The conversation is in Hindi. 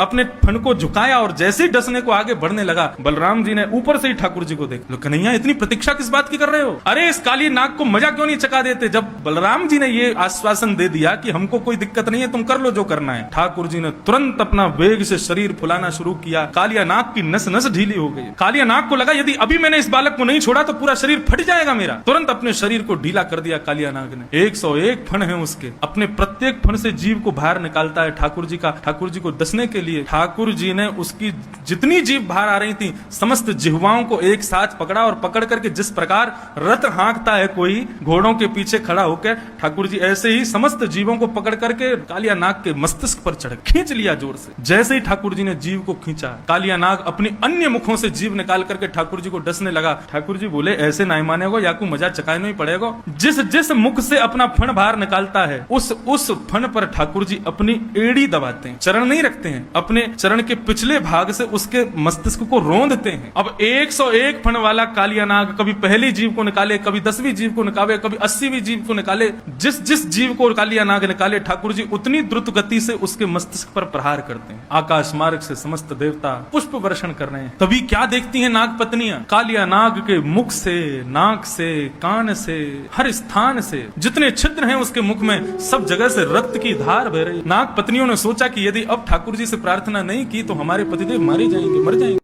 अपने फन को झुकाया और जैसे ही डसने को आगे बढ़ने लगा, बलराम जी ने ऊपर से ही ठाकुर जी को देख लो, कन्हैया इतनी प्रतीक्षा किस बात की कर रहे हो? अरे इस काली नाग को मजा क्यों नहीं चका देते? जब बलराम जी ने ये आश्वासन दे दिया कि हमको कोई दिक्कत नहीं है, तुम कर लो जो करना है, ठाकुर जी ने तुरंत अपना वेग से शरीर फुलाना शुरू किया। कालिया नाग की नस नस ढीली हो गई। कालिया नाग को लगा यदि अभी मैंने इस बालक को नहीं छोड़ा तो पूरा शरीर फट जाएगा मेरा। तुरंत अपने शरीर को ढीला कर दिया कालिया नाग ने। 101 फन है उसके, अपने प्रत्येक फन से जीव को बाहर निकालता है ठाकुर जी का। ठाकुर जी को दसने के लिए ठाकुर जी ने उसकी जितनी जीभ बाहर आ रही थी समस्त जिह्वाओं को एक साथ पकड़ा और पकड़ करके जिस प्रकार रथ हाँकता है कोई घोड़ों के पीछे खड़ा होकर, ठाकुर जी ऐसे ही समस्त जीवों को पकड़ करके कालिया नाग के मस्तिष्क पर चढ़ खींच लिया जोर से। जैसे ही ठाकुर जी ने जीव को खींचा, कालिया नाग अपनी अन्य मुखों से जीव निकाल करके ठाकुर जी को डसने लगा। ठाकुर जी बोले ऐसे नहीं मानेगो, याकू मजा चकाने ही पड़ेगा। जिस जिस मुख से अपना फण बाहर निकालता है उस फण पर ठाकुर जी अपनी एड़ी दबाते हैं, चरण नहीं रखते हैं, अपने चरण के पिछले भाग से उसके मस्तिष्क को रोंदते हैं। अब 101 फण वाला कालिया नाग कभी पहली जीव को निकाले, कभी 10वीं जीव को निकाले, कभी 80वीं जीव को निकाले। जिस जिस जीव को कालिया नाग निकाले, ठाकुर जी उतनी द्रुत गति से उसके मस्तिष्क पर प्रहार करते हैं। आकाश मार्ग से समस्त देवता पुष्प वर्षण कर रहे हैं। तभी क्या देखती हैं नाग पत्नियां? कालिया नाग के मुख से, नाक से, कान से, हर स्थान से जितने छिद्र हैं उसके मुख में, सब जगह से रक्त की धार बह रही। नाग पत्नियों ने सोचा कि यदि अब ठाकुर जी से प्रार्थना नहीं की तो हमारे पतिदेव मारे जाएंगे, मर जाएंगे।